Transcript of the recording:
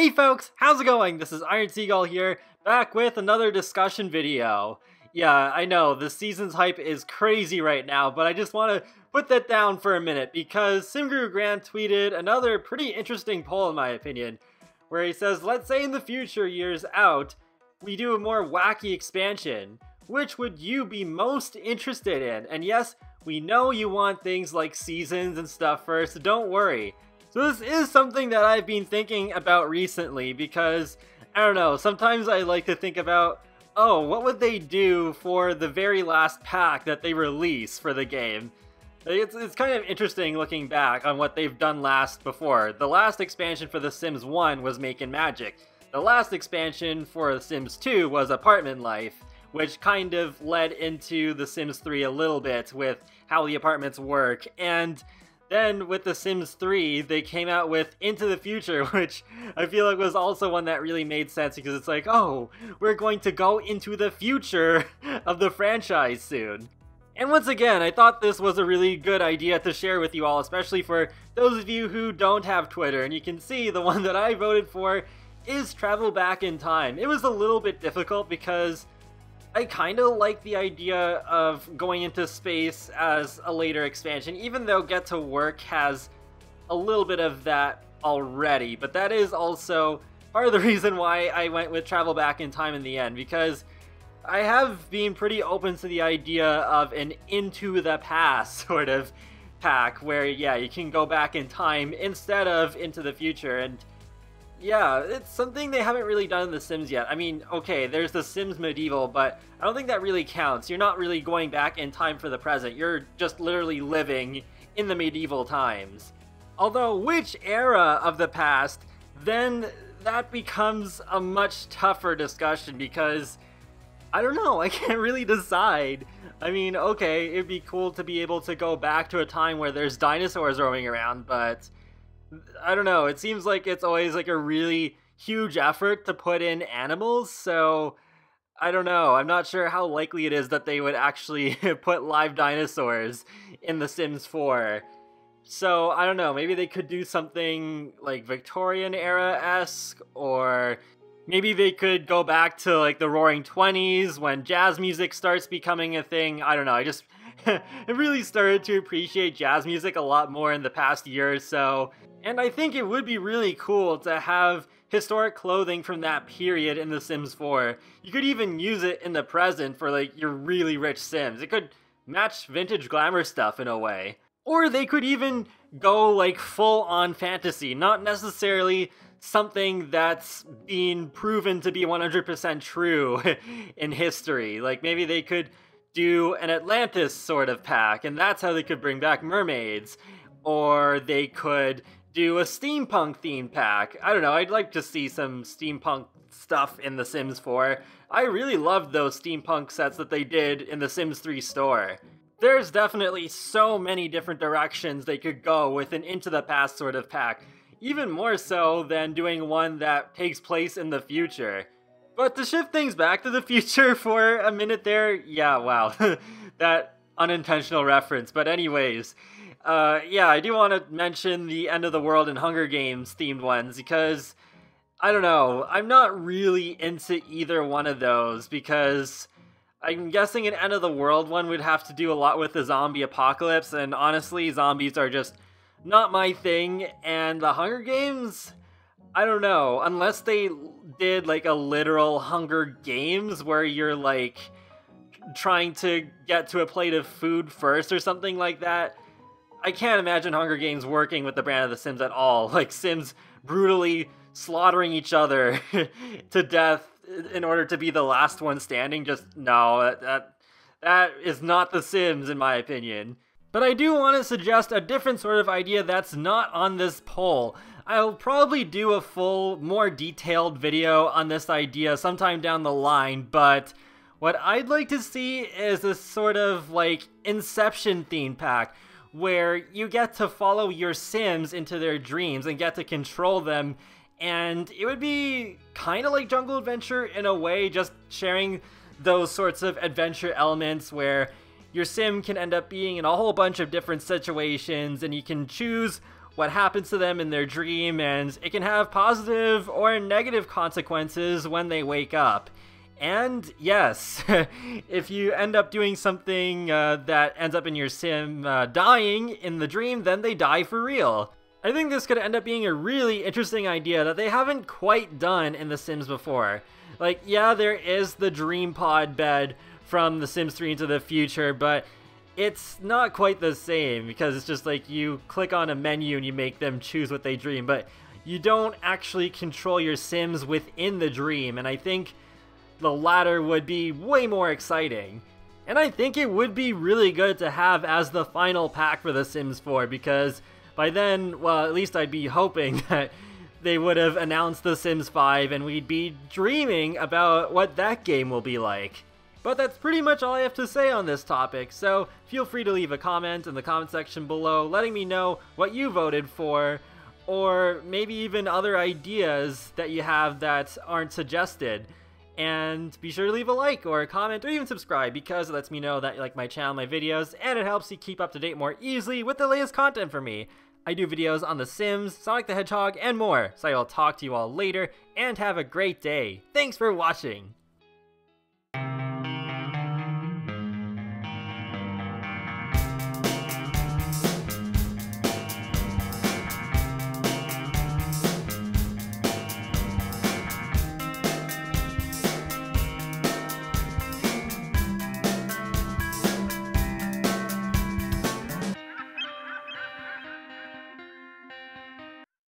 Hey folks, how's it going? This is Iron Seagull here, back with another discussion video. Yeah, I know, the season's hype is crazy right now, but I just want to put that down for a minute because SimGuru Grant tweeted another pretty interesting poll in my opinion, where he says, let's say in the future years out, we do a more wacky expansion. Which would you be most interested in? And yes, we know you want things like seasons and stuff first, so don't worry. So this is something that I've been thinking about recently because, I don't know, sometimes I like to think about, oh, what would they do for the very last pack that they release for the game? It's kind of interesting looking back on what they've done before. The last expansion for The Sims 1 was Making Magic. The last expansion for The Sims 2 was Apartment Life, which kind of led into The Sims 3 a little bit with how the apartments work. And then with The Sims 3, they came out with Into the Future, which I feel like was also one that really made sense because it's like, oh, we're going to go into the future of the franchise soon. And once again, I thought this was a really good idea to share with you all, especially for those of you who don't have Twitter. And you can see the one that I voted for is Travel Back in Time. It was a little bit difficult because I kind of like the idea of going into space as a later expansion, even though Get to Work has a little bit of that already. But that is also part of the reason why I went with Travel Back in Time in the end, because I have been pretty open to the idea of an Into the Past sort of pack, where, yeah, you can go back in time instead of Into the Future, and yeah, it's something they haven't really done in The Sims yet. I mean, okay, there's The Sims Medieval, but I don't think that really counts. You're not really going back in time for the present. You're just literally living in the medieval times. Although, which era of the past, then that becomes a much tougher discussion because, I don't know, I can't really decide. I mean, okay, it'd be cool to be able to go back to a time where there's dinosaurs roaming around, but I don't know, it seems like it's always like a really huge effort to put in animals, so I don't know, I'm not sure how likely it is that they would actually put live dinosaurs in The Sims 4. So, I don't know, maybe they could do something like Victorian era-esque, or maybe they could go back to like the Roaring 20s when jazz music starts becoming a thing. I don't know, I really started to appreciate jazz music a lot more in the past year or so. And I think it would be really cool to have historic clothing from that period in The Sims 4. You could even use it in the present for like your really rich Sims. It could match vintage glamour stuff in a way. Or they could even go like full on fantasy, not necessarily something that's been proven to be 100% true in history. Like maybe they could do an Atlantis sort of pack, and that's how they could bring back mermaids. Or they could do a steampunk theme pack. I don't know, I'd like to see some steampunk stuff in The Sims 4. I really loved those steampunk sets that they did in the Sims 3 store. There's definitely so many different directions they could go with an Into the Past sort of pack, even more so than doing one that takes place in the future. But to shift things back to the future for a minute there, yeah, wow, that unintentional reference, but anyways, yeah, I do want to mention the End of the World and Hunger Games themed ones because, I don't know, I'm not really into either one of those because I'm guessing an End of the World one would have to do a lot with the zombie apocalypse, and honestly, zombies are just not my thing, and the Hunger Games, I don't know, unless they did like a literal Hunger Games where you're like trying to get to a plate of food first or something like that, I can't imagine Hunger Games working with the brand of The Sims at all. Like, Sims brutally slaughtering each other to death in order to be the last one standing. Just, no, that is not The Sims, in my opinion. But I do want to suggest a different sort of idea that's not on this poll. I'll probably do a full, more detailed video on this idea sometime down the line, but what I'd like to see is a sort of, like, Inception theme pack, where you get to follow your Sims into their dreams and get to control them, and it would be kind of like Jungle Adventure in a way, just sharing those sorts of adventure elements where your Sim can end up being in a whole bunch of different situations, and you can choose what happens to them in their dream, and it can have positive or negative consequences when they wake up. And yes, if you end up doing something that ends up in your sim dying in the dream, then they die for real. I think this could end up being a really interesting idea that they haven't quite done in The Sims before. Like, yeah, there is the dream pod bed from The Sims 3 Into the Future, but it's not quite the same because it's just like you click on a menu and you make them choose what they dream, but you don't actually control your Sims within the dream, and I think the latter would be way more exciting. And I think it would be really good to have as the final pack for The Sims 4, because by then, well, at least I'd be hoping that they would have announced The Sims 5 and we'd be dreaming about what that game will be like. But that's pretty much all I have to say on this topic, so feel free to leave a comment in the comment section below letting me know what you voted for, or maybe even other ideas that you have that aren't suggested. And be sure to leave a like or a comment or even subscribe, because it lets me know that you like my channel, my videos, and it helps you keep up to date more easily with the latest content for me. I do videos on The Sims, Sonic the Hedgehog, and more, so I will talk to you all later, and have a great day. Thanks for watching!